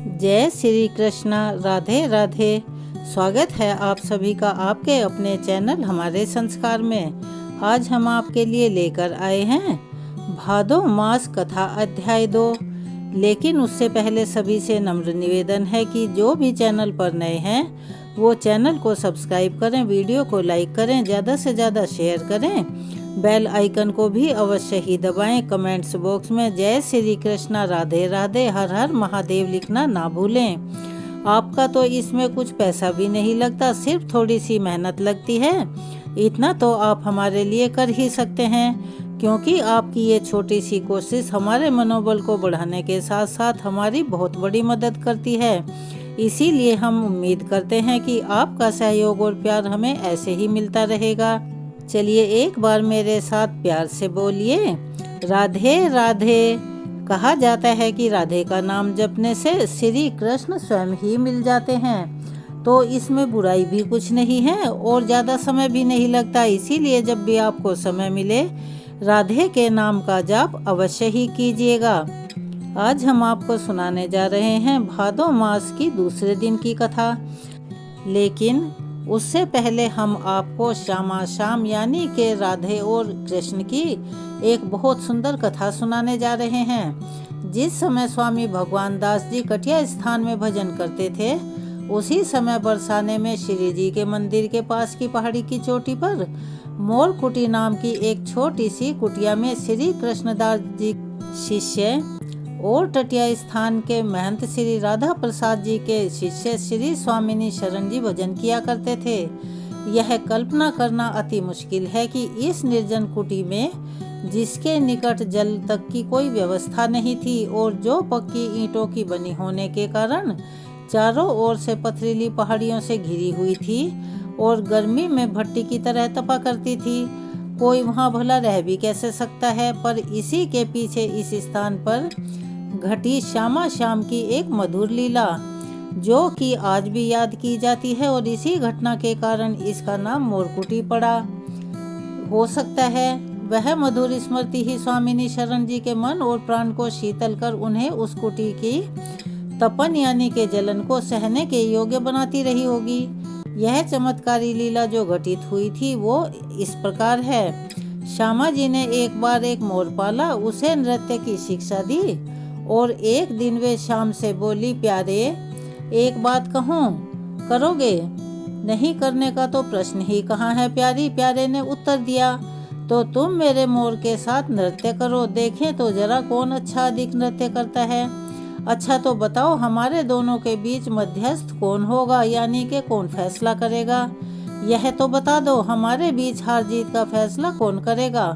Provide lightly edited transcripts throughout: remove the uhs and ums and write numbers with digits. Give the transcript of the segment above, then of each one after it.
जय श्री कृष्णा। राधे राधे। स्वागत है आप सभी का आपके अपने चैनल हमारे संस्कार में। आज हम आपके लिए लेकर आए हैं भादो मास कथा अध्याय 2। लेकिन उससे पहले सभी से नम्र निवेदन है कि जो भी चैनल पर नए हैं वो चैनल को सब्सक्राइब करें, वीडियो को लाइक करें, ज़्यादा से ज़्यादा शेयर करें, बेल आइकन को भी अवश्य ही दबाएं। कमेंट्स बॉक्स में जय श्री कृष्णा, राधे राधे, हर हर महादेव लिखना ना भूलें। आपका तो इसमें कुछ पैसा भी नहीं लगता, सिर्फ थोड़ी सी मेहनत लगती है। इतना तो आप हमारे लिए कर ही सकते हैं, क्योंकि आपकी ये छोटी सी कोशिश हमारे मनोबल को बढ़ाने के साथ साथ हमारी बहुत बड़ी मदद करती है। इसीलिए हम उम्मीद करते हैं कि आपका सहयोग और प्यार हमें ऐसे ही मिलता रहेगा। चलिए एक बार मेरे साथ प्यार से बोलिए, राधे राधे। कहा जाता है कि राधे का नाम जपने से श्री कृष्ण स्वयं ही मिल जाते हैं, तो इसमें बुराई भी कुछ नहीं है और ज़्यादा समय भी नहीं लगता। इसीलिए जब भी आपको समय मिले राधे के नाम का जाप अवश्य ही कीजिएगा। आज हम आपको सुनाने जा रहे हैं भादो मास की दूसरे दिन की कथा। लेकिन उससे पहले हम आपको श्यामा श्याम यानी के राधे और कृष्ण की एक बहुत सुंदर कथा सुनाने जा रहे हैं। जिस समय स्वामी भगवान दास जी कटिया स्थान में भजन करते थे, उसी समय बरसाने में श्री जी के मंदिर के पास की पहाड़ी की चोटी पर मोर कुटी नाम की एक छोटी सी कुटिया में श्री कृष्णदास जी शिष्य और तटिया स्थान के महंत श्री राधा प्रसाद जी के शिष्य श्री स्वामिनी शरण जी भजन किया करते थे। यह कल्पना करना अति मुश्किल है कि इस निर्जन कुटी में, जिसके निकट जल तक की कोई व्यवस्था नहीं थी और जो पक्की ईंटों की बनी होने के कारण चारों ओर से पथरीली पहाड़ियों से घिरी हुई थी और गर्मी में भट्टी की तरह तपा करती थी, कोई वहां भला रह भी कैसे सकता है। पर इसी के पीछे इस स्थान पर घटी श्यामा श्याम की एक मधुर लीला, जो कि आज भी याद की जाती है और इसी घटना के कारण इसका नाम मोरकुटी पड़ा। हो सकता है वह मधुर स्मृति ही स्वामिनी शरण जी के मन और प्राण को शीतल कर उन्हें उस कुटी की तपन यानी के जलन को सहने के योग्य बनाती रही होगी। यह चमत्कारी लीला जो घटित हुई थी वो इस प्रकार है। श्यामा जी ने एक बार एक मोर पाला, उसे नृत्य की शिक्षा दी और एक दिन वे शाम से बोली, प्यारे एक बात कहूँ, करोगे? नहीं करने का तो प्रश्न ही कहाँ है प्यारी। प्यारे ने उत्तर दिया, तो तुम मेरे मोर के साथ नृत्य करो, देखें तो जरा कौन अच्छा अधिक नृत्य करता है। अच्छा तो बताओ, हमारे दोनों के बीच मध्यस्थ कौन होगा, यानी कि कौन फैसला करेगा? यह तो बता दो, हमारे बीच हार जीत का फैसला कौन करेगा?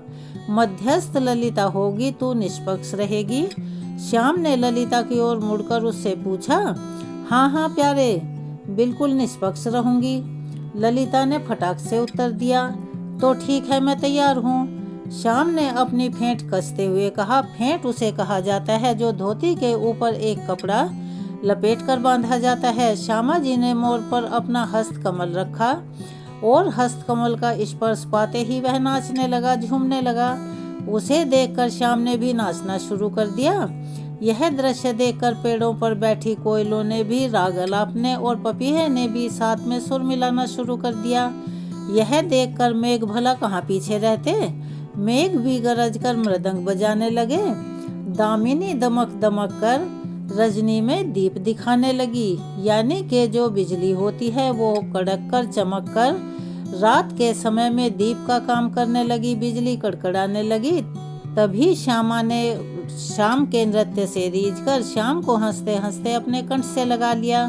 मध्यस्थ ललिता होगी, तू निष्पक्ष रहेगी। श्याम ने ललिता की ओर मुड़कर उससे पूछा। हाँ हाँ प्यारे, बिल्कुल निष्पक्ष रहूंगी। ललिता ने फटाक से उत्तर दिया। तो ठीक है, मैं तैयार हूँ। श्याम ने अपनी फेंट कसते हुए कहा। फेंट उसे कहा जाता है जो धोती के ऊपर एक कपड़ा लपेट कर बांधा जाता है। श्यामा जी ने मोर पर अपना हस्त कमल रखा और हस्त कमल का स्पर्श पाते ही वह नाचने लगा, झूमने लगा। उसे देखकर श्याम ने भी नाचना शुरू कर दिया। यह दृश्य देखकर पेड़ों पर बैठी कोयलों ने भी राग अलापने और पपीहे ने भी साथ में सुर मिलाना शुरू कर दिया। यह देखकर मेघ भला कहाँ पीछे रहते। मेघ भी गरज कर मृदंग बजाने लगे। दामिनी दमक दमक कर रजनी में दीप दिखाने लगी, यानी कि जो बिजली होती है वो कड़क कर चमक कर रात के समय में दीप का काम करने लगी, बिजली कड़कड़ाने लगी। तभी श्यामा ने श्याम के नृत्य से रीझकर श्याम को हंसते हंसते अपने कंठ से लगा लिया।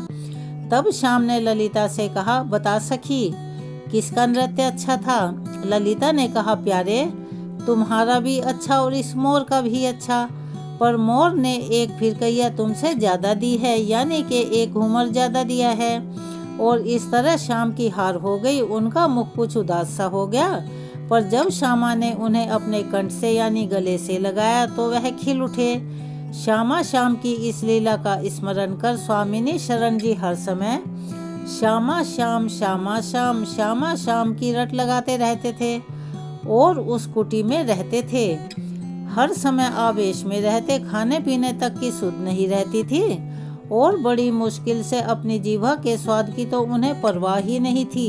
तब श्याम ने ललिता से कहा, बता सखी, किसका नृत्य अच्छा था? ललिता ने कहा, प्यारे तुम्हारा भी अच्छा और इस मोर का भी अच्छा, पर मोर ने एक फिरकैया तुमसे ज्यादा दी है, यानी कि एक घूमर ज्यादा दिया है। और इस तरह श्याम की हार हो गई। उनका मुख कुछ उदास सा हो गया, पर जब श्यामा ने उन्हें अपने कंठ से यानी गले से लगाया तो वह खिल उठे। श्यामा श्याम की इस लीला का स्मरण कर स्वामिनी शरण जी हर समय श्यामा श्याम श्यामा श्याम श्यामा श्याम की रट लगाते रहते थे और उस कुटी में रहते थे। हर समय आवेश में रहते, खाने पीने तक की सुध नहीं रहती थी और बड़ी मुश्किल से अपनी जीभा के स्वाद की तो उन्हें परवाह ही नहीं थी।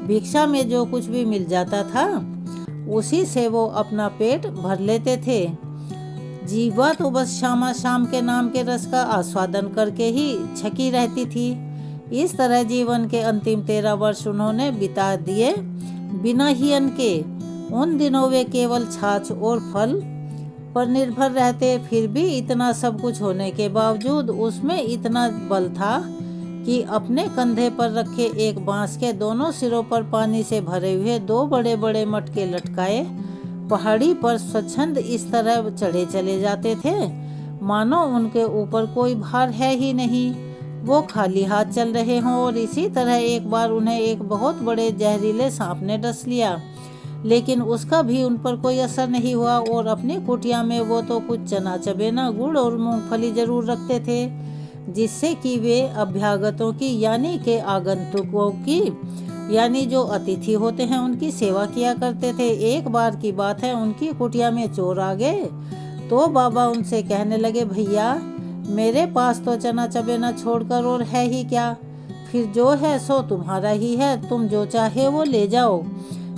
भिक्षा में जो कुछ भी मिल जाता था उसी से वो अपना पेट भर लेते थे। जीवा तो बस श्यामा शाम के नाम के रस का आस्वादन करके ही छकी रहती थी। इस तरह जीवन के अंतिम 13 वर्ष उन्होंने बिता दिए बिना ही अन्न के। उन दिनों वे केवल छाछ और फल पर निर्भर रहते। फिर भी इतना सब कुछ होने के बावजूद उसमें इतना बल था कि अपने कंधे पर रखे एक बांस के दोनों सिरों पर पानी से भरे हुए 2 बड़े बड़े मटके लटकाए पहाड़ी पर स्वच्छंद इस तरह चढ़े चले जाते थे मानो उनके ऊपर कोई भार है ही नहीं, वो खाली हाथ चल रहे हों। और इसी तरह एक बार उन्हें एक बहुत बड़े जहरीले सांप ने डस लिया, लेकिन उसका भी उन पर कोई असर नहीं हुआ। और अपनी कुटिया में वो तो कुछ चना चबेना गुड़ और मूंगफली जरूर रखते थे, जिससे कि वे अभ्यागतों की यानी के आगंतुकों की यानी जो अतिथि होते हैं उनकी सेवा किया करते थे। एक बार की बात है, उनकी कुटिया में चोर आ गए तो बाबा उनसे कहने लगे, भैया मेरे पास तो चना चबेना छोड़कर और है ही क्या, फिर जो है सो तुम्हारा ही है, तुम जो चाहे वो ले जाओ,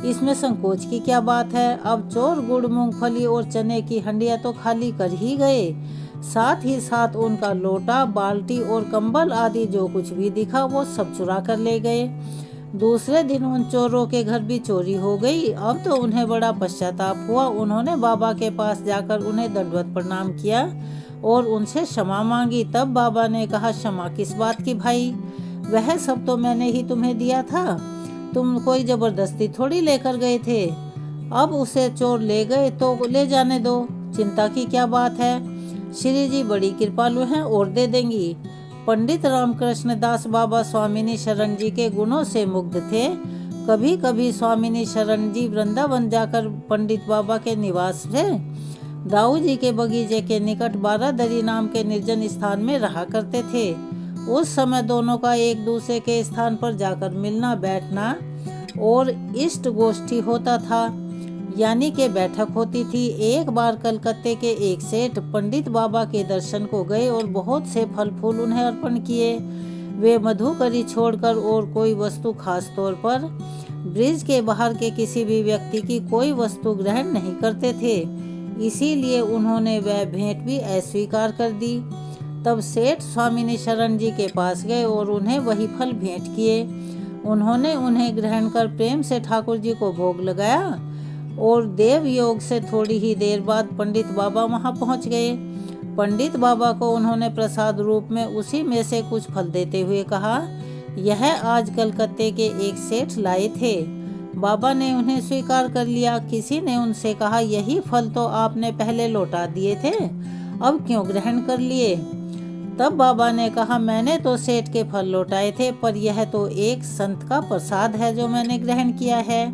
इसमें संकोच की क्या बात है। अब चोर गुड़ मूंगफली और चने की हंडिया तो खाली कर ही गए, साथ ही साथ उनका लोटा बाल्टी और कंबल आदि जो कुछ भी दिखा वो सब चुरा कर ले गए। दूसरे दिन उन चोरों के घर भी चोरी हो गई। अब तो उन्हें बड़ा पश्चाताप हुआ। उन्होंने बाबा के पास जाकर उन्हें दंडवत प्रणाम किया और उनसे क्षमा मांगी। तब बाबा ने कहा, क्षमा किस बात की भाई, वह सब तो मैंने ही तुम्हें दिया था, तुम कोई जबरदस्ती थोड़ी लेकर गए थे। अब उसे चोर ले गए तो ले जाने दो, चिंता की क्या बात है, श्री जी बड़ी कृपालु हैं और दे देंगी। पंडित रामकृष्ण दास बाबा स्वामिनी शरण जी के गुणों से मुग्ध थे। कभी कभी स्वामिनी शरण जी वृंदावन जाकर पंडित बाबा के निवास से दाऊ जी के बगीचे के निकट बारादरी नाम के निर्जन स्थान में रहा करते थे। उस समय दोनों का एक दूसरे के स्थान पर जाकर मिलना बैठना और इष्ट गोष्ठी होता था, यानी के बैठक होती थी। एक बार कलकत्ते के एक सेठ पंडित बाबा के दर्शन को गए और बहुत से फल फूल उन्हें अर्पण किए। वे मधुकरी छोड़कर और कोई वस्तु, खास तौर पर ब्रिज के बाहर के किसी भी व्यक्ति की कोई वस्तु ग्रहण नहीं करते थे, इसीलिए उन्होंने वह भेंट भी अस्वीकार कर दी। तब सेठ स्वामिनी शरण जी के पास गए और उन्हें वही फल भेंट किए। उन्होंने उन्हें ग्रहण कर प्रेम से ठाकुर जी को भोग लगाया और देव योग से थोड़ी ही देर बाद पंडित बाबा वहां पहुंच गए। पंडित बाबा को उन्होंने प्रसाद रूप में उसी में से कुछ फल देते हुए कहा, यह आज कलकत्ते के एक सेठ लाए थे। बाबा ने उन्हें स्वीकार कर लिया। किसी ने उनसे कहा, यही फल तो आपने पहले लौटा दिए थे, अब क्यों ग्रहण कर लिए। तब बाबा ने कहा, मैंने तो सेठ के फल लौटाए थे, पर यह तो एक संत का प्रसाद है जो मैंने ग्रहण किया है।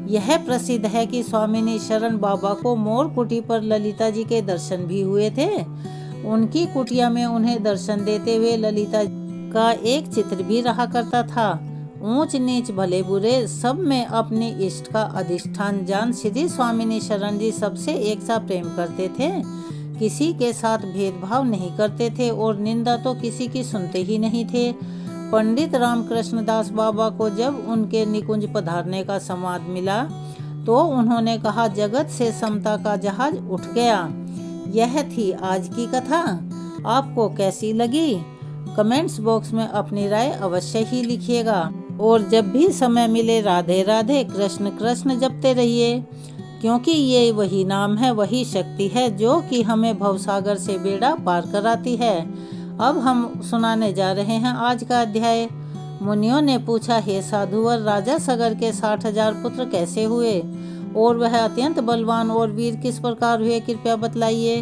यह प्रसिद्ध है कि स्वामिनी शरण बाबा को मोर कुटी पर ललिता जी के दर्शन भी हुए थे। उनकी कुटिया में उन्हें दर्शन देते हुए ललिता का एक चित्र भी रहा करता था। ऊंच नीच भले बुरे सब में अपनी इष्ट का अधिष्ठान जान श्री स्वामिनी शरण जी सबसे एक सा प्रेम करते थे, किसी के साथ भेदभाव नहीं करते थे और निंदा तो किसी की सुनते ही नहीं थे। पंडित रामकृष्ण दास बाबा को जब उनके निकुंज पधारने का संवाद मिला तो उन्होंने कहा, जगत से समता का जहाज उठ गया। यह थी आज की कथा। आपको कैसी लगी? कमेंट्स बॉक्स में अपनी राय अवश्य ही लिखिएगा और जब भी समय मिले राधे राधे कृष्ण कृष्ण जपते रहिए, क्योंकि ये वही नाम है, वही शक्ति है जो कि हमें भवसागर से बेड़ा पार कराती है। अब हम सुनाने जा रहे हैं आज का अध्याय। मुनियों ने पूछा, हे साधुवर, राजा सगर के 60,000 पुत्र कैसे हुए और वह अत्यंत बलवान और वीर किस प्रकार हुए, कृपया बतलाइए।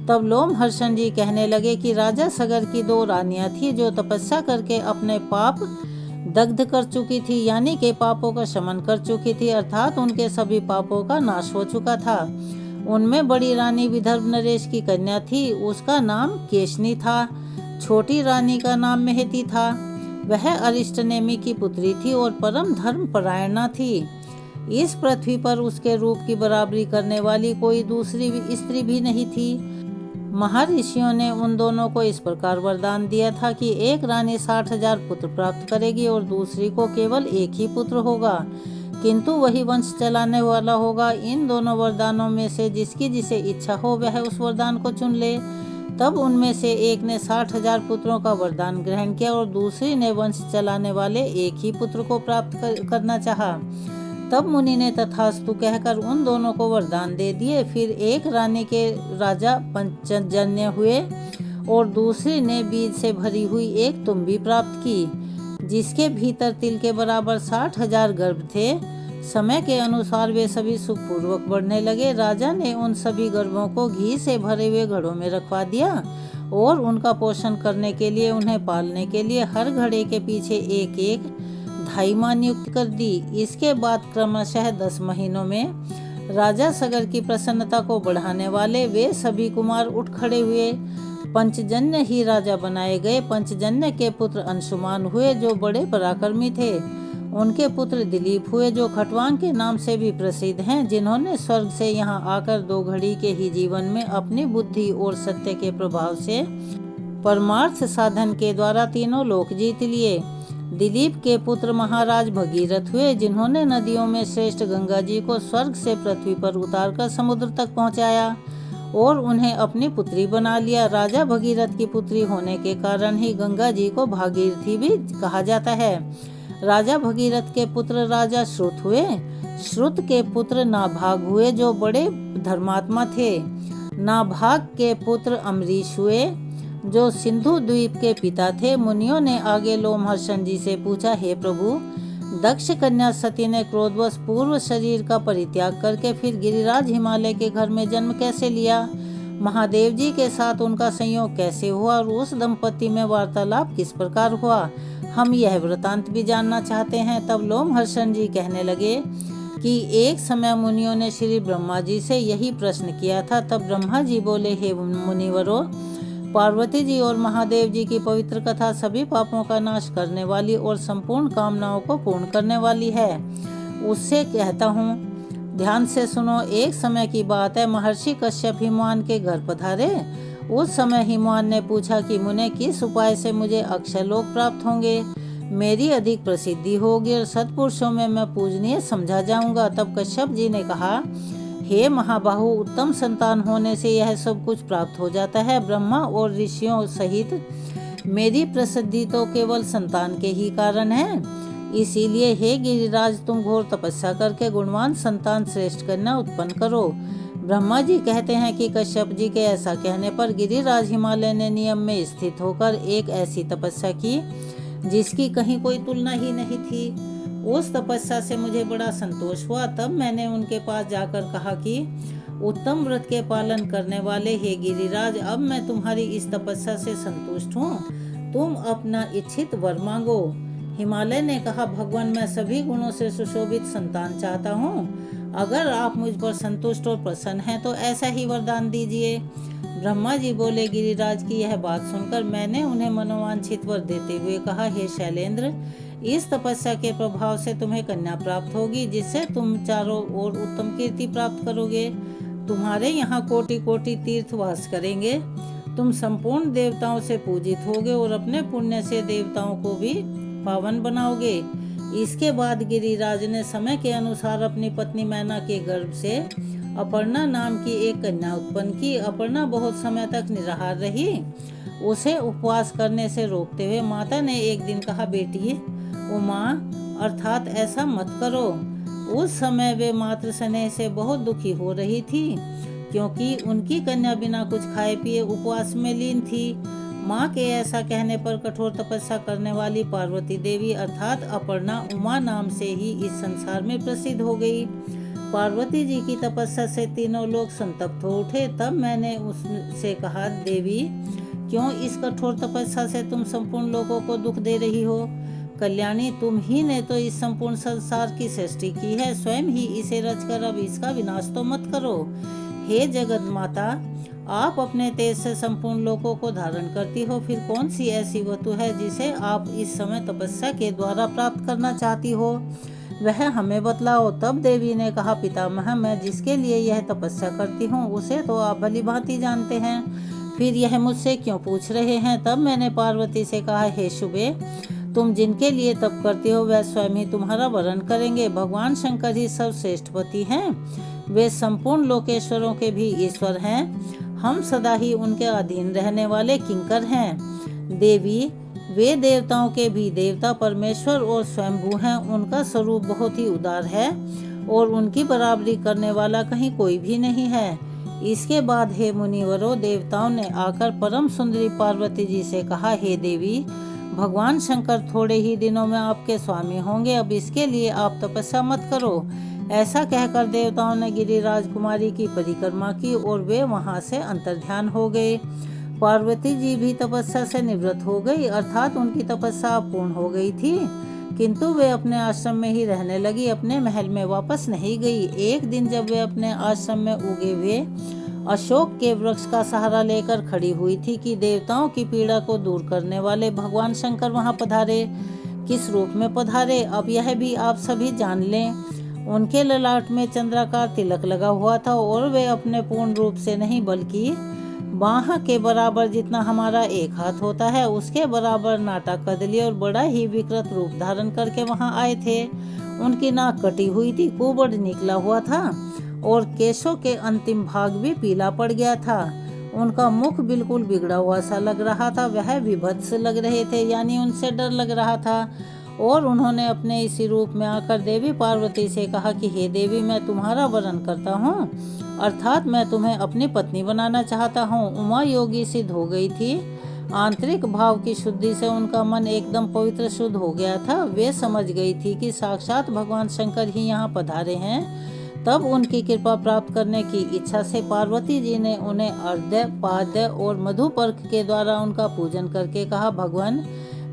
तब लोमहर्षण जी कहने लगे कि राजा सगर की 2 रानियां थी जो तपस्या करके अपने पाप दग्ध कर चुकी थी, यानी के पापों का शमन कर चुकी थी, अर्थात उनके सभी पापों का नाश हो चुका था। उनमें बड़ी रानी विदर्भ नरेश की कन्या थी, उसका नाम केशनी था। छोटी रानी का नाम मेहती था। वह अरिष्टनेमी की पुत्री थी और परम धर्म परायणा थी। इस पृथ्वी पर उसके रूप की बराबरी करने वाली कोई दूसरी स्त्री भी नहीं थी। महर्षियों ने उन दोनों को इस प्रकार वरदान दिया था कि एक रानी 60,000 पुत्र प्राप्त करेगी और दूसरी को केवल एक ही पुत्र होगा, किंतु वही वंश चलाने वाला होगा। इन दोनों वरदानों में से जिसकी जिसे इच्छा हो वह उस वरदान को चुन ले। तब उनमें से एक ने 60,000 पुत्रों का वरदान ग्रहण किया और दूसरी ने वंश चलाने वाले एक ही पुत्र को प्राप्त करना चाहा। तब मुनि ने तथास्तु कहकर उन दोनों को वरदान दे दिए। फिर एक रानी के राजा पंचजन्य हुए और दूसरी ने बीज से भरी हुई एक तुम्बी प्राप्त की, जिसके भीतर तिल के बराबर 60,000 गर्भ थे। समय के अनुसार वे सभी सुखपूर्वक बढ़ने लगे। राजा ने उन सभी गर्भों को घी से भरे हुए घड़ों में रखवा दिया और उनका पोषण करने के लिए, उन्हें पालने के लिए हर घड़े के पीछे एक एक धाईमां नियुक्त कर दी। इसके बाद क्रमशः 10 महीनों में राजा सगर की प्रसन्नता को बढ़ाने वाले वे सभी कुमार उठ खड़े हुए। पंचजन्य ही राजा बनाए गए। पंचजन्य के पुत्र अंशुमान हुए जो बड़े पराक्रमी थे। उनके पुत्र दिलीप हुए जो खटवांग के नाम से भी प्रसिद्ध हैं, जिन्होंने स्वर्ग से यहाँ आकर 2 घड़ी के ही जीवन में अपनी बुद्धि और सत्य के प्रभाव से परमार्थ साधन के द्वारा तीनों लोक जीत लिए। दिलीप के पुत्र महाराज भगीरथ हुए, जिन्होंने नदियों में श्रेष्ठ गंगा जी को स्वर्ग से पृथ्वी पर उतारकर समुद्र तक पहुँचाया और उन्हें अपनी पुत्री बना लिया। राजा भगीरथ की पुत्री होने के कारण ही गंगा जी को भागीरथी भी कहा जाता है। राजा भगीरथ के पुत्र राजा श्रुत हुए। श्रुत के पुत्र नाभाग हुए जो बड़े धर्मात्मा थे। नाभाग के पुत्र अमरीश हुए जो सिंधु द्वीप के पिता थे। मुनियों ने आगे लोमहर्षण जी से पूछा, हे प्रभु, दक्ष कन्या सती ने क्रोधवश पूर्व शरीर का परित्याग करके फिर गिरिराज हिमालय के घर में जन्म कैसे लिया? महादेव जी के साथ उनका संयोग कैसे हुआ और उस दंपति में वार्तालाप किस प्रकार हुआ? हम यह वृतांत भी जानना चाहते हैं। तब लोमहर्षण जी कहने लगे कि एक समय मुनियों ने श्री ब्रह्मा जी से यही प्रश्न किया था। तब ब्रह्मा जी बोले, हे मुनिवरों, पार्वती जी और महादेव जी की पवित्र कथा सभी पापों का नाश करने वाली और संपूर्ण कामनाओं को पूर्ण करने वाली है। उससे कहता हूँ, ध्यान से सुनो। एक समय की बात है, महर्षि कश्यप हिमवान के घर पधारे। उस समय हिमवान ने पूछा कि मुने, किस उपाय से मुझे अक्षयलोक प्राप्त होंगे, मेरी अधिक प्रसिद्धि होगी और सत्पुरुषों में मैं पूजनीय समझा जाऊंगा। तब कश्यप जी ने कहा, हे महाबाहु, उत्तम संतान होने से यह सब कुछ प्राप्त हो जाता है। ब्रह्मा और ऋषियों सहित मेरी प्रसिद्धि तो केवल संतान के ही कारण है। इसीलिए हे गिरिराज, तुम घोर तपस्या करके गुणवान संतान श्रेष्ठ कन्या उत्पन्न करो। ब्रह्मा जी कहते हैं कि कश्यप जी के ऐसा कहने पर गिरिराज हिमालय ने नियम में स्थित होकर एक ऐसी तपस्या की जिसकी कहीं कोई तुलना ही नहीं थी। उस तपस्या से मुझे बड़ा संतोष हुआ। तब मैंने उनके पास जाकर कहा कि उत्तम व्रत के पालन करने वाले हे गिरिराज, अब मैं तुम्हारी इस तपस्या से संतुष्ट हूँ। तुम अपना इच्छित वर मांगो। हिमालय ने कहा, भगवान, मैं सभी गुणों से सुशोभित संतान चाहता हूँ। अगर आप मुझ पर संतुष्ट और प्रसन्न हैं तो ऐसा ही वरदान दीजिए। ब्रह्मा जी बोले, गिरिराज की यह बात सुनकर मैंने उन्हें मनोवांछित वर देते हुए कहा, हे शैलेंद्र, इस तपस्या के प्रभाव से तुम्हें कन्या प्राप्त होगी, जिससे तुम चारों ओर उत्तम कीर्ति प्राप्त करोगे। तुम्हारे यहाँ कोटि कोटि तीर्थ वास करेंगे। तुम संपूर्ण देवताओं से पूजित होगे और अपने पुण्य से देवताओं को भी पावन बनाओगे। इसके बाद गिरिराज ने समय के अनुसार अपनी पत्नी मैना के गर्भ से अपर्णा नाम की एक कन्या उत्पन्न की। अपर्णा बहुत समय तक निराहार रही। उसे उपवास करने से रोकते हुए माता ने एक दिन कहा, बेटी उमा, अर्थात ऐसा मत करो। उस समय वे मातृ स्नेह से बहुत दुखी हो रही थी, क्योंकि उनकी कन्या बिना कुछ खाए पिए उपवास में लीन थी। माँ के ऐसा कहने पर कठोर तपस्या करने वाली पार्वती देवी अर्थात अपर्णा उमा नाम से ही इस संसार में प्रसिद्ध हो गई। पार्वती जी की तपस्या से तीनों लोग संतप्त हो उठे। तब मैंने उससे कहा, देवी, क्यों इस कठोर तपस्या से तुम संपूर्ण लोगों को दुख दे रही हो? कल्याणी, तुम ही ने तो इस संपूर्ण संसार की सृष्टि की है, स्वयं ही इसे रचकर अब इसका विनाश तो मत करो। हे जगत माता, आप अपने तेज से संपूर्ण लोकों को धारण करती हो, फिर कौन सी ऐसी वस्तु है जिसे आप इस समय तपस्या के द्वारा प्राप्त करना चाहती हो, वह हमें बतलाओ। तब देवी ने कहा, पितामह, मैं जिसके लिए यह तपस्या करती हूँ उसे तो आप भली भांति जानते हैं। फिर यह मुझसे क्यों पूछ रहे हैं? तब मैंने पार्वती से कहा, हे शुभे, तुम जिनके लिए तप करते हो वह स्वयं ही तुम्हारा वरण करेंगे। भगवान शंकर ही सर्वश्रेष्ठ पति हैं। वे संपूर्ण लोकेश्वरों के भी ईश्वर हैं। हम सदा ही उनके अधीन रहने वाले किंकर हैं। देवी, वे देवताओं के भी देवता परमेश्वर और स्वयंभू हैं। उनका स्वरूप बहुत ही उदार है और उनकी बराबरी करने वाला कहीं कोई भी नहीं है। इसके बाद हे मुनिवरों, देवताओं ने आकर परम सुंदरी पार्वती जी से कहा, हे देवी, भगवान शंकर थोड़े ही दिनों में आपके स्वामी होंगे। अब इसके लिए आप तपस्या मत करो। ऐसा कहकर देवताओं ने गिरिराज कुमारी की परिक्रमा की और वे वहां से अंतर्ध्यान हो गए। पार्वती जी भी तपस्या से निवृत्त हो गई, अर्थात उनकी तपस्या पूर्ण हो गई थी, किंतु वे अपने आश्रम में ही रहने लगी, अपने महल में वापस नहीं गई। एक दिन जब वे अपने आश्रम में उगे हुए अशोक के वृक्ष का सहारा लेकर खड़ी हुई थी कि देवताओं की पीड़ा को दूर करने वाले भगवान शंकर वहां पधारे। किस रूप में पधारे, अब यह भी आप सभी जान लें। उनके ललाट में चंद्राकार तिलक लगा हुआ था और वे अपने पूर्ण रूप से नहीं बल्कि बाह के बराबर, जितना हमारा एक हाथ होता है उसके बराबर नाटा कदली और बड़ा ही विकृत रूप धारण करके वहां आए थे। उनकी नाक कटी हुई थी, कुबड़ निकला हुआ था और केशों के अंतिम भाग भी पीला पड़ गया था। उनका मुख बिल्कुल बिगड़ा हुआ सा लग रहा था। वह विभत्स लग रहे थे, यानी उनसे डर लग रहा था। और उन्होंने अपने इसी रूप में आकर देवी पार्वती से कहा कि हे देवी, मैं तुम्हारा वरण करता हूँ, अर्थात मैं तुम्हें अपनी पत्नी बनाना चाहता हूँ। उमा योगी सिद्ध हो गई थी। आंतरिक भाव की शुद्धि से उनका मन एकदम पवित्र शुद्ध हो गया था। वे समझ गई थी कि साक्षात भगवान शंकर ही यहाँ पधारे हैं। तब उनकी कृपा प्राप्त करने की इच्छा से पार्वती जी ने उन्हें अर्घ्य, पाद्य और मधुपर्क के द्वारा उनका पूजन करके कहा, भगवान,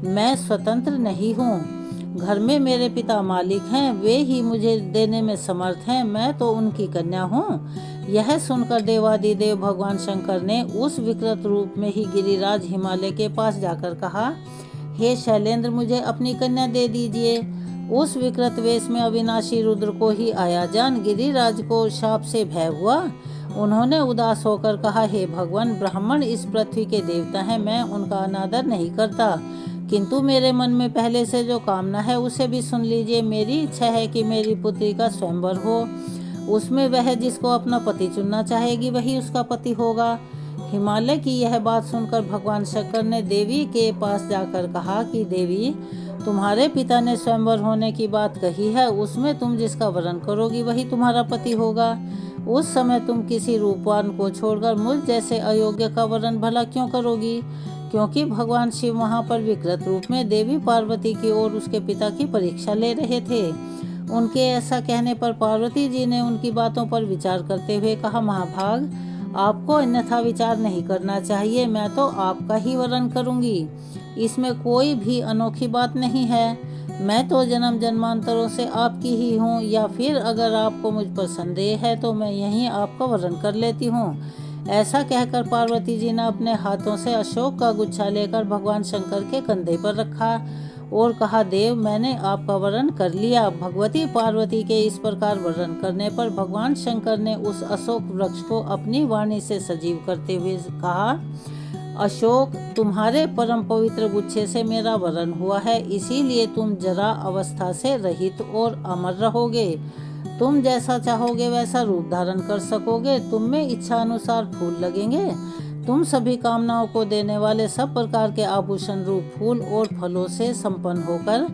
मैं स्वतंत्र नहीं हूँ। घर में मेरे पिता मालिक हैं, वे ही मुझे देने में समर्थ हैं, मैं तो उनकी कन्या हूँ। यह सुनकर देवादिदेव भगवान शंकर ने उस विकृत रूप में ही गिरिराज हिमालय के पास जाकर कहा, हे शैलेंद्र, मुझे अपनी कन्या दे दीजिए। उस विकृत वेश में अविनाशी रुद्र को ही आया जान गिरिराज को शाप से भय हुआ। उन्होंने उदास होकर कहा, हे भगवान, ब्राह्मण इस पृथ्वी के देवता हैं, मैं उनका अनादर नहीं करता, किंतु मेरे मन में पहले से जो कामना है उसे भी सुन लीजिए। मेरी इच्छा है कि मेरी पुत्री का स्वयंवर हो, उसमें वह जिसको अपना पति चुनना चाहेगी वही उसका पति होगा। हिमालय की यह बात सुनकर भगवान शंकर ने देवी के पास जाकर कहा कि देवी, तुम्हारे पिता ने स्वयंवर होने की बात कही है, उसमें तुम जिसका वरण करोगी वही तुम्हारा पति होगा। उस समय तुम किसी रूपवान को छोड़कर मुझ जैसे अयोग्य का वरण भला क्यों करोगी? क्योंकि भगवान शिव वहां पर विकृत रूप में देवी पार्वती की और उसके पिता की परीक्षा ले रहे थे। उनके ऐसा कहने पर पार्वती जी ने उनकी बातों पर विचार करते हुए कहा, महाभाग, आपको अन्यथा विचार नहीं करना चाहिए, मैं तो आपका ही वरण करूंगी, इसमें कोई भी अनोखी बात नहीं है। मैं तो जन्म जन्मांतरों से आपकी ही हूँ, या फिर अगर आपको मुझ पर संदेह है तो मैं यहीं आपका वरण कर लेती हूँ। ऐसा कहकर पार्वती जी ने अपने हाथों से अशोक का गुच्छा लेकर भगवान शंकर के कंधे पर रखा और कहा, देव, मैंने आपका वरण कर लिया। भगवती पार्वती के इस प्रकार वरण करने पर भगवान शंकर ने उस अशोक वृक्ष को अपनी वाणी से सजीव करते हुए कहा, अशोक, तुम्हारे परम पवित्र गुच्छे से मेरा वरण हुआ है, इसीलिए तुम जरा अवस्था से रहित और अमर रहोगे। तुम जैसा चाहोगे वैसा रूप धारण कर सकोगे, तुम में इच्छा अनुसार फूल लगेंगे, तुम सभी कामनाओं को देने वाले सब प्रकार के आभूषण रूप फूल और फलों से संपन्न होकर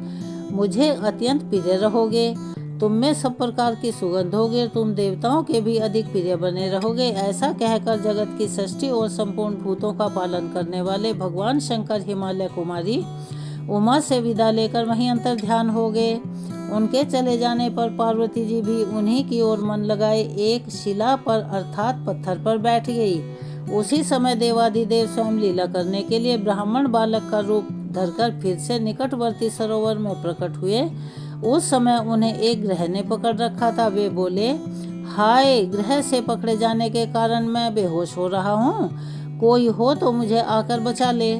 मुझे अत्यंत प्रिय रहोगे। तुम में सब प्रकार की सुगंध होगी, तुम देवताओं के भी अधिक प्रिय बने रहोगे। ऐसा कहकर जगत की सृष्टि और संपूर्ण भूतों का पालन करने वाले भगवान शंकर हिमालय कुमारी उमा से विदा लेकर वहीं अंतर्ध्यान हो गए। उनके चले जाने पर पार्वती जी भी उन्हीं की ओर मन लगाए एक शिला पर अर्थात पत्थर पर बैठ गई। उसी समय देवादिदेव स्वयं लीला करने के लिए ब्राह्मण बालक का रूप धरकर फिर से निकटवर्ती सरोवर में प्रकट हुए। उस समय उन्हें एक ग्रह ने पकड़ रखा था। वे बोले, हाय, ग्रह से पकड़े जाने के कारण मैं बेहोश हो रहा हूँ, कोई हो तो मुझे आकर बचा ले।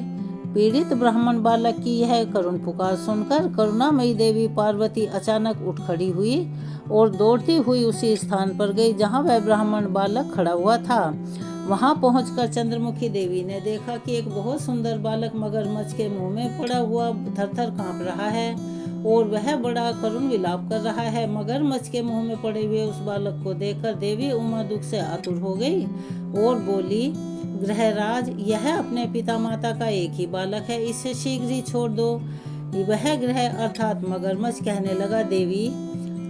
पीड़ित ब्राह्मण बालक की यह करुण पुकार सुनकर करुणामयी देवी पार्वती अचानक उठ खड़ी हुई और दौड़ती हुई उसी स्थान पर गई जहाँ वह ब्राह्मण बालक खड़ा हुआ था। वहां पहुंचकर चंद्रमुखी देवी ने देखा कि एक बहुत सुंदर बालक मगरमच्छ के मुंह में पड़ा हुआ थर-थर कांप रहा है और वह बड़ा करुण विलाप कर रहा है। मगरमच्छ के मुंह में पड़े हुए उस बालक को देखकर देवी उमा दुख से आतुर हो गई और बोली, ग्रहराज, यह अपने पिता माता का एक ही बालक है, इसे शीघ्र ही छोड़ दो। वह ग्रह अर्थात मगरमच्छ कहने लगा, देवी,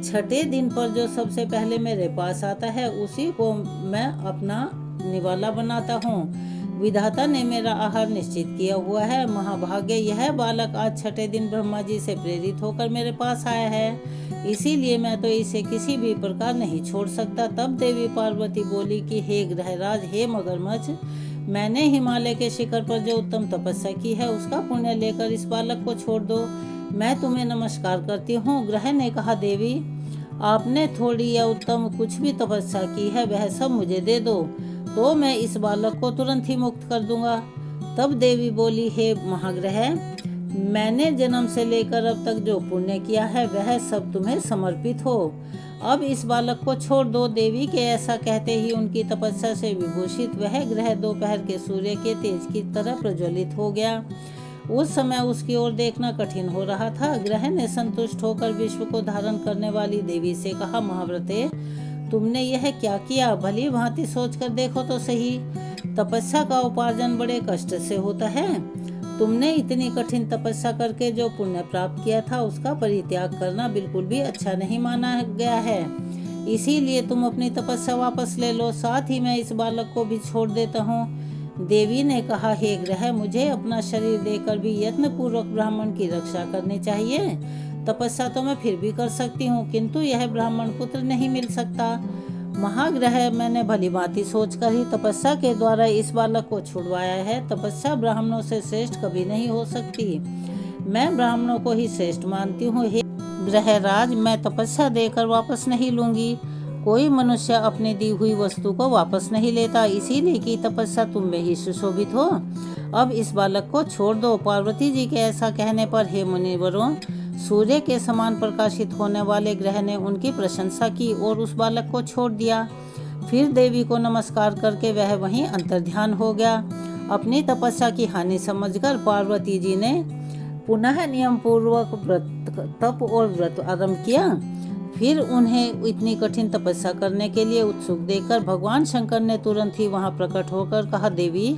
छठे दिन पर जो सबसे पहले मेरे पास आता है उसी को मैं अपना निवाला बनाता हूँ। विधाता ने मेरा आहार निश्चित किया हुआ है। महाभाग्य यह बालक आज छठे दिन ब्रह्मा जी से प्रेरित होकर मेरे पास आया है, इसीलिए मैं तो इसे किसी भी प्रकार नहीं छोड़ सकता। तब देवी पार्वती बोली कि हे ग्रहराज, हे मगरमच्छ, मैंने हिमालय के शिखर पर जो उत्तम तपस्या की है उसका पुण्य लेकर इस बालक को छोड़ दो। मैं तुम्हें नमस्कार करती हूँ। ग्रह ने कहा, देवी, आपने थोड़ी या उत्तम कुछ भी तपस्या की है वह सब मुझे दे दो, तो मैं इस बालक को तुरंत ही मुक्त कर दूंगा। तब देवी बोली, हे महाग्रह, मैंने जन्म से लेकर अब तक जो पुण्य किया है वह सब तुम्हें समर्पित हो। अब इस बालक को छोड़ दो। देवी के ऐसा कहते ही उनकी तपस्या से विभूषित वह ग्रह दोपहर के सूर्य के तेज की तरह प्रज्वलित हो गया। उस समय उसकी ओर देखना कठिन हो रहा था। ग्रह ने संतुष्ट होकर विश्व को धारण करने वाली देवी से कहा, महाव्रते, तुमने यह क्या किया? भली भांति सोचकर देखो तो सही। तपस्या का उपार्जन बड़े कष्ट से होता है। तुमने इतनी कठिन तपस्या करके जो पुण्य प्राप्त किया था उसका परित्याग करना बिल्कुल भी अच्छा नहीं माना गया है। इसीलिए तुम अपनी तपस्या वापस ले लो, साथ ही मैं इस बालक को भी छोड़ देता हूँ। देवी ने कहा, हे ग्रह, मुझे अपना शरीर देकर भी यत्न पूर्वक ब्राह्मण की रक्षा करनी चाहिए। तपस्या तो मैं फिर भी कर सकती हूँ, किंतु यह ब्राह्मण पुत्र नहीं मिल सकता। महाग्रह, मैंने भली भांति सोचकर ही तपस्या के द्वारा इस बालक को छुड़वाया है। तपस्या ब्राह्मणों से श्रेष्ठ कभी नहीं हो सकती। मैं ब्राह्मणों को ही श्रेष्ठ मानती हूँ। हे ग्रहराज, मैं तपस्या देकर वापस नहीं लूंगी। कोई मनुष्य अपनी दी हुई वस्तु को वापस नहीं लेता, इसीलिए कि तपस्या तुम में ही सुशोभित हो। अब इस बालक को छोड़ दो। पार्वती जी के ऐसा कहने पर हे मुनिवरों, सूर्य के समान प्रकाशित होने वाले ग्रह ने उनकी प्रशंसा की और उस बालक को छोड़ दिया। फिर देवी को नमस्कार करके वह वहीं अंतर्ध्यान हो गया। अपनी तपस्या की हानि समझकर पार्वती जी ने पुनः नियम पूर्वक तप और व्रत आरंभ किया। फिर उन्हें इतनी कठिन तपस्या करने के लिए उत्सुक देखकर भगवान शंकर ने तुरंत ही वहां प्रकट होकर कहा, देवी,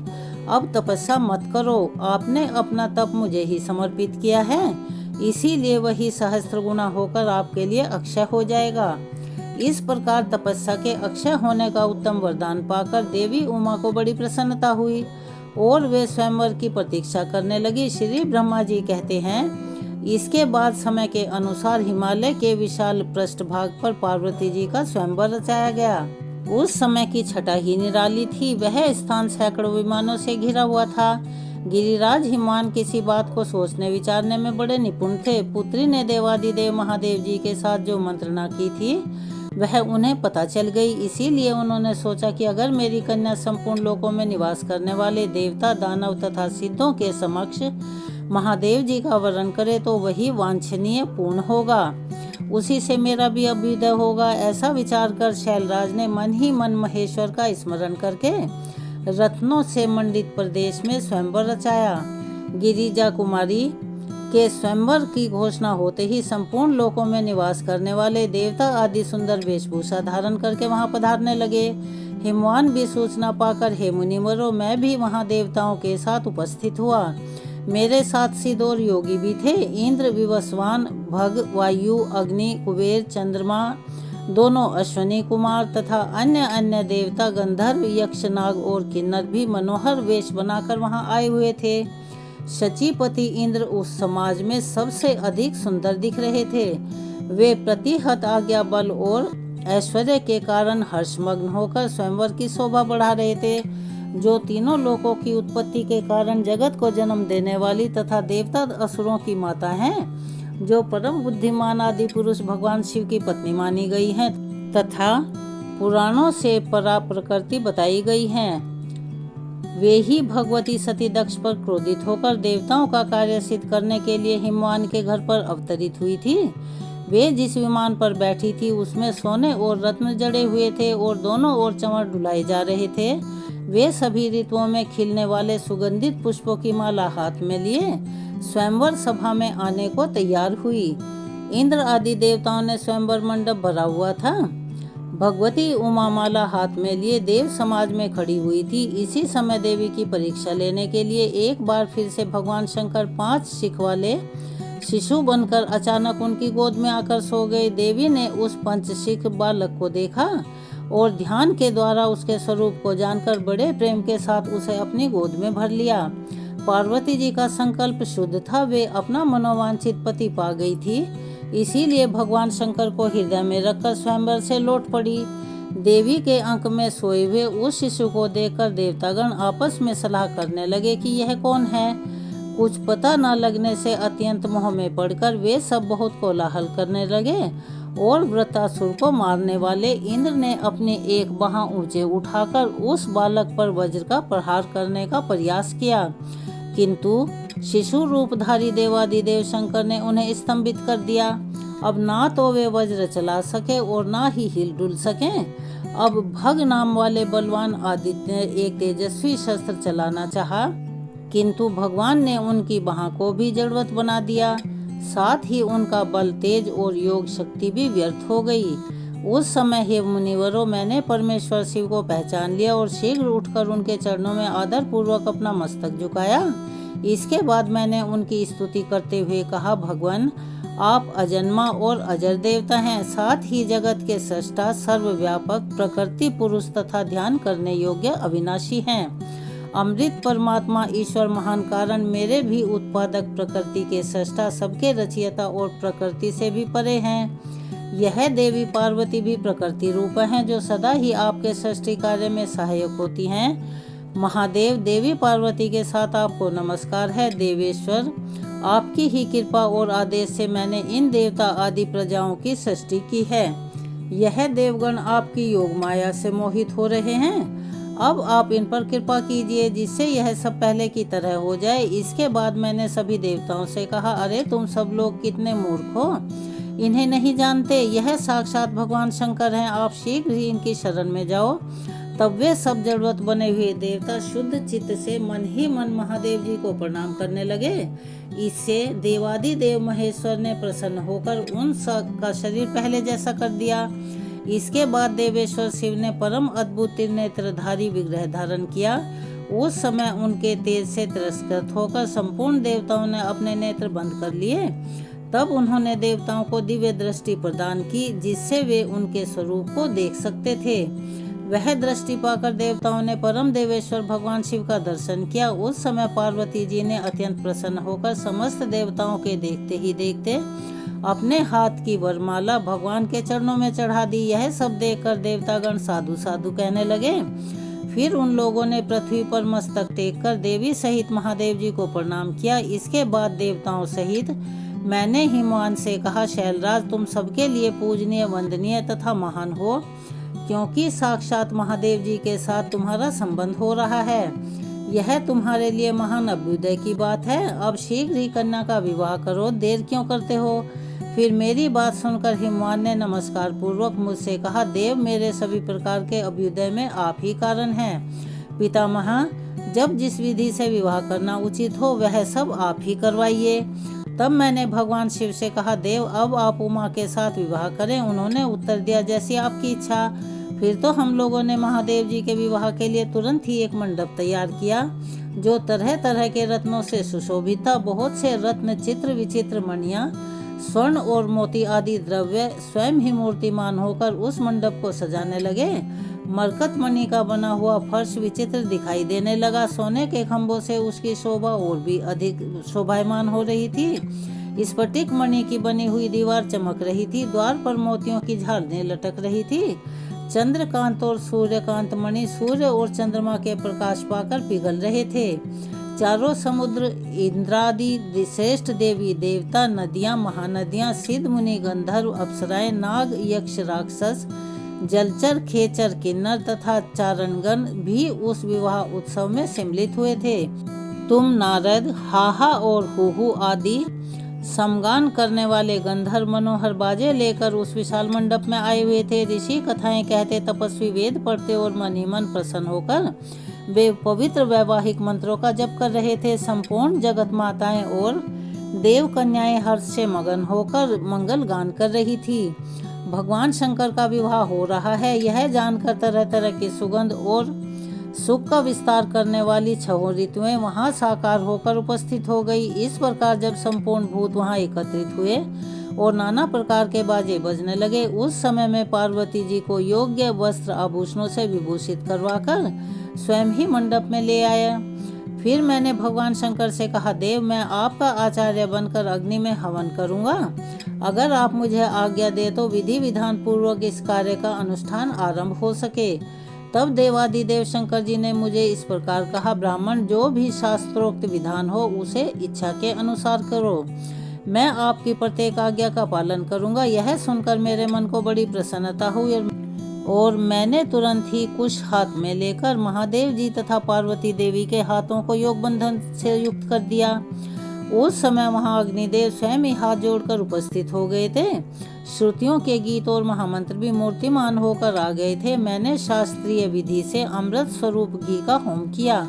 अब तपस्या मत करो। आपने अपना तप मुझे ही समर्पित किया है, इसीलिए वही सहस्त्र गुना होकर आपके लिए अक्षय हो जाएगा। इस प्रकार तपस्या के अक्षय होने का उत्तम वरदान पाकर देवी उमा को बड़ी प्रसन्नता हुई और वे स्वयंवर की प्रतीक्षा करने लगी। श्री ब्रह्मा जी कहते हैं, इसके बाद समय के अनुसार हिमालय के विशाल पृष्ठभाग पर पार्वती जी का स्वयंवर रचाया गया। उस समय की छटा ही निराली थी। वह स्थान सैकड़ों विमानों से घिरा हुआ था। गिरिराज हिमान किसी बात को सोचने विचारने में बड़े निपुण थे। पुत्री ने देवादिदेव महादेव जी के साथ जो मंत्रणा की थी वह उन्हें पता चल गई। इसीलिए उन्होंने सोचा कि अगर मेरी कन्या संपूर्ण लोकों में निवास करने वाले देवता, दानव तथा सिद्धों के समक्ष महादेव जी का वरण करे तो वही वांछनीय पूर्ण होगा, उसी से मेरा भी अभ्युदय होगा। ऐसा विचार कर शैलराज ने मन ही मन महेश्वर का स्मरण करके रत्नों से मंडित प्रदेश में स्वयंवर रचाया। गिरिजा कुमारी के स्वयंवर की घोषणा होते ही संपूर्ण लोकों में निवास करने वाले देवता आदि सुंदर वेशभूषा धारण करके वहां पधारने लगे। हिमवान भी सूचना पाकर, हे मुनिवरों, मैं भी वहां देवताओं के साथ उपस्थित हुआ। मेरे साथ सिद्ध और योगी भी थे। इंद्र, विवस्वान, भग, वायु, अग्नि, कुबेर, चंद्रमा, दोनों अश्वनी कुमार तथा अन्य अन्य देवता, गंधर्व, यक्ष, नाग और किन्नर भी मनोहर वेश बनाकर वहां आए हुए थे। शचीपति इंद्र उस समाज में सबसे अधिक सुंदर दिख रहे थे। वे प्रतिहत आज्ञा बल और ऐश्वर्य के कारण हर्षमग्न होकर स्वयंवर की शोभा बढ़ा रहे थे। जो तीनों लोकों की उत्पत्ति के कारण जगत को जन्म देने वाली तथा देवता असुरों की माता हैं, जो परम बुद्धिमान आदि पुरुष भगवान शिव की पत्नी मानी गई हैं तथा पुराणों से परा प्रकृति बताई गई हैं, वे ही भगवती सती दक्ष पर क्रोधित होकर देवताओं का कार्य सिद्ध करने के लिए हिमवान के घर पर अवतरित हुई थी। वे जिस विमान पर बैठी थी उसमें सोने और रत्न जड़े हुए थे और दोनों ओर चंवर डुलाए जा रहे थे। वे सभी ऋतुओं में खिलने वाले सुगंधित पुष्पों की माला हाथ में लिए स्वयंवर सभा में आने को तैयार हुई। इंद्र आदि देवताओं ने स्वयंवर मंडप भरा हुआ था। भगवती उमा माला हाथ में लिए देव समाज में खड़ी हुई थी। इसी समय देवी की परीक्षा लेने के लिए एक बार फिर से भगवान शंकर 5 शिख वाले शिशु बनकर अचानक उनकी गोद में आकर सो गए। देवी ने उस पंचशिख बालक को देखा और ध्यान के द्वारा उसके स्वरूप को जानकर बड़े प्रेम के साथ उसे अपनी गोद में भर लिया। पार्वती जी का संकल्प शुद्ध था, वे अपना मनोवांछित पति पा गई थी, इसीलिए भगवान शंकर को हृदय में रखकर स्वयंवर से लौट पड़ी। देवी के अंक में सोए हुए उस शिशु को देखकर देवतागण आपस में सलाह करने लगे कि यह कौन है। कुछ पता न लगने से अत्यंत मोह में पड़कर वे सब बहुत कोलाहल करने लगे और वृत्रासुर को मारने वाले इंद्र ने अपनी एक बाह ऊंचे उठाकर उस बालक पर वज्र का प्रहार करने का प्रयास किया, किंतु शिशु रूपधारी देवादिदेव शंकर ने उन्हें स्तंभित कर दिया। अब ना तो वे वज्र चला सके और ना ही हिल डुल सके। अब भग नाम वाले बलवान आदित्य ने एक तेजस्वी शस्त्र चलाना चाहा, किंतु भगवान ने उनकी बाह को भी जड़वत बना दिया। साथ ही उनका बल, तेज और योग शक्ति भी व्यर्थ हो गई। उस समय हे मुनिवरों, मैंने परमेश्वर शिव को पहचान लिया और शीघ्र उठकर उनके चरणों में आदर पूर्वक अपना मस्तक झुकाया। इसके बाद मैंने उनकी स्तुति करते हुए कहा, भगवान आप अजन्मा और अजर देवता हैं, साथ ही जगत के सृष्टा, सर्वव्यापक, प्रकृति पुरुष तथा ध्यान करने योग्य अविनाशी हैं। अमृत परमात्मा ईश्वर महान कारण, मेरे भी उत्पादक, प्रकृति के सृष्टा, सबके रचयिता और प्रकृति से भी परे हैं। यह देवी पार्वती भी प्रकृति रूप हैं, जो सदा ही आपके सृष्टि कार्य में सहायक होती हैं। महादेव, देवी पार्वती के साथ आपको नमस्कार है। देवेश्वर, आपकी ही कृपा और आदेश से मैंने इन देवता आदि प्रजाओं की सृष्टि की है। यह देवगण आपकी योग माया से मोहित हो रहे हैं। अब आप इन पर कृपा कीजिए जिससे यह सब पहले की तरह हो जाए। इसके बाद मैंने सभी देवताओं से कहा, अरे तुम सब लोग कितने मूर्ख हो, इन्हें नहीं जानते, यह साक्षात भगवान शंकर हैं, आप शीघ्र ही इनकी शरण में जाओ। तब वे सब जड़वत बने हुए देवता शुद्ध चित्त से मन ही मन महादेव जी को प्रणाम करने लगे। इससे देवादिदेव महेश्वर ने प्रसन्न होकर उन सब का शरीर पहले जैसा कर दिया। इसके बाद देवेश्वर शिव ने परम अद्भुत त्रिनेत्रधारी विग्रह धारण किया। उस समय उनके तेज से तिरस्कृत होकर संपूर्ण देवताओं ने अपने नेत्र बंद कर लिए। तब उन्होंने देवताओं को दिव्य दृष्टि प्रदान की, जिससे वे उनके स्वरूप को देख सकते थे। वह दृष्टि पाकर देवताओं ने परम देवेश्वर भगवान शिव का दर्शन किया। उस समय पार्वती जी ने अत्यंत प्रसन्न होकर समस्त देवताओं के देखते ही देखते अपने हाथ की वरमाला भगवान के चरणों में चढ़ा दी। यह सब देखकर देवतागण साधु साधु कहने लगे। फिर उन लोगों ने पृथ्वी पर मस्तक टेककर देवी सहित महादेव जी को प्रणाम किया। इसके बाद देवताओं सहित मैंने हिमवान से कहा, शैलराज, तुम सबके लिए पूजनीय, वंदनीय तथा महान हो, क्योंकि साक्षात महादेव जी के साथ तुम्हारा संबंध हो रहा है। यह तुम्हारे लिए महान अभ्युदय की बात है। अब शीघ्र ही कन्या का विवाह करो, देर क्यों करते हो। फिर मेरी बात सुनकर हिमवान ने नमस्कार पूर्वक मुझसे कहा, देव, मेरे सभी प्रकार के अभ्युदय में आप ही कारण हैं। पितामह, जब जिस विधि से विवाह करना उचित हो वह सब आप ही करवाइए। तब मैंने भगवान शिव से कहा, देव, अब आप उमा के साथ विवाह करें। उन्होंने उत्तर दिया, जैसी आपकी इच्छा। फिर तो हम लोगों ने महादेव जी के विवाह के लिए तुरंत ही एक मंडप तैयार किया, जो तरह तरह के रत्नों से सुशोभित था। बहुत से रत्न, चित्र विचित्र मणियां, स्वर्ण और मोती आदि द्रव्य स्वयं ही मूर्तिमान होकर उस मंडप को सजाने लगे। मरकत मणि का बना हुआ फर्श विचित्र दिखाई देने लगा। सोने के खंभों से उसकी शोभा और भी अधिक शोभायमान हो रही थी। स्फटिक मणि की बनी हुई दीवार चमक रही थी। द्वार पर मोतियों की झालरें लटक रही थी। चंद्रकांत और सूर्यकांत मणि सूर्य और चंद्रमा के प्रकाश पाकर पिघल रहे थे। चारों समुद्र, इंद्रादि श्रेष्ठ देवी देवता, नदियां, महानदियां, सिद्ध मुनि, गंधर्व, अप्सराएं, नाग, यक्ष, राक्षस, जलचर, खेचर, किन्नर तथा चारणगण भी उस विवाह उत्सव में सम्मिलित हुए थे। तुम नारद, हाहा और हुहु आदि समगान करने वाले गंधर्व मनोहर बाजे लेकर उस विशाल मंडप में आए हुए थे। ऋषि कथाएं कहते, तपस्वी वेद पढ़ते और मन ही मन प्रसन्न होकर वे पवित्र वैवाहिक मंत्रों का जप कर रहे थे। संपूर्ण जगत माताएं और देव कन्याएं हर्ष से मगन होकर मंगल गान कर रही थी। भगवान शंकर का विवाह हो रहा है, यह जानकर तरह तरह की सुगंध और सुख का विस्तार करने वाली 6 ऋतुएं वहां साकार होकर उपस्थित हो गई। इस प्रकार जब संपूर्ण भूत वहां एकत्रित हुए और नाना प्रकार के बाजे बजने लगे, उस समय में पार्वती जी को योग्य वस्त्र आभूषणों से विभूषित करवाकर स्वयं ही मंडप में ले आया। फिर मैंने भगवान शंकर से कहा, देव, मैं आपका आचार्य बनकर अग्नि में हवन करूंगा। अगर आप मुझे आज्ञा दे तो विधि विधान पूर्वक इस कार्य का अनुष्ठान आरंभ हो सके। तब देवादिदेव शंकर जी ने मुझे इस प्रकार कहा, ब्राह्मण, जो भी शास्त्रोक्त विधान हो उसे इच्छा के अनुसार करो। मैं आपकी प्रत्येक आज्ञा का पालन करूंगा। यह सुनकर मेरे मन को बड़ी प्रसन्नता हुई और मैंने तुरंत ही कुश हाथ में लेकर महादेव जी तथा पार्वती देवी के हाथों को योग बंधन से युक्त कर दिया। उस समय वहां अग्निदेव स्वयं ही हाथ जोड़कर उपस्थित हो गए थे। श्रुतियों के गीत और महामंत्र भी मूर्तिमान होकर आ गए थे। मैंने शास्त्रीय विधि से अमृत स्वरूप घी का होम किया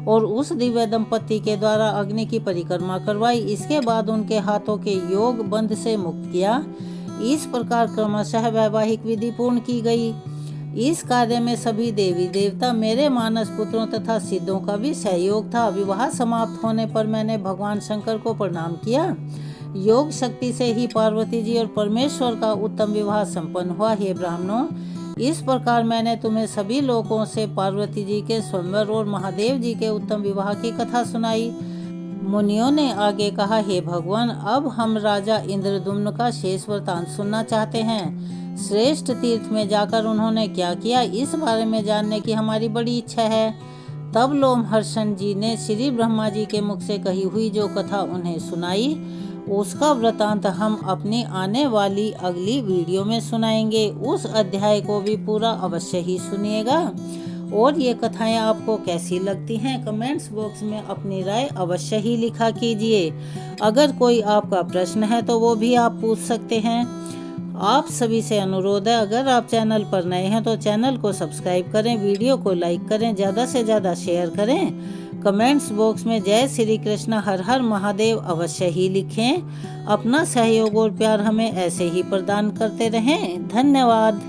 और उस दिव्य दंपति के द्वारा अग्नि की परिक्रमा करवाई। इसके बाद उनके हाथों के योग बंध से मुक्त किया। इस प्रकार क्रमशः वैवाहिक विधि पूर्ण की गई। इस कार्य में सभी देवी देवता, मेरे मानस पुत्रों तथा सिद्धों का भी सहयोग था। विवाह समाप्त होने पर मैंने भगवान शंकर को प्रणाम किया। योग शक्ति से ही पार्वती जी और परमेश्वर का उत्तम विवाह संपन्न हुआ। हे ब्राह्मणों, इस प्रकार मैंने तुम्हें सभी लोगों से पार्वती जी के स्वयंवर और महादेव जी के उत्तम विवाह की कथा सुनाई। मुनियों ने आगे कहा, हे भगवान, अब हम राजा इंद्रद्युम्न का शेष वृतांत सुनना चाहते हैं। श्रेष्ठ तीर्थ में जाकर उन्होंने क्या किया, इस बारे में जानने की हमारी बड़ी इच्छा है। तब लोमहर्षण जी ने श्री ब्रह्मा जी के मुख से कही हुई जो कथा उन्हें सुनाई, उसका वृतांत हम अपनी आने वाली अगली वीडियो में सुनाएंगे। उस अध्याय को भी पूरा अवश्य ही सुनिएगा। और ये कथाएं आपको कैसी लगती हैं, कमेंट्स बॉक्स में अपनी राय अवश्य ही लिखा कीजिए। अगर कोई आपका प्रश्न है तो वो भी आप पूछ सकते हैं। आप सभी से अनुरोध है, अगर आप चैनल पर नए हैं तो चैनल को सब्सक्राइब करें, वीडियो को लाइक करें, ज़्यादा से ज़्यादा शेयर करें। कमेंट्स बॉक्स में जय श्री कृष्ण, हर हर महादेव अवश्य ही लिखें। अपना सहयोग और प्यार हमें ऐसे ही प्रदान करते रहें। धन्यवाद।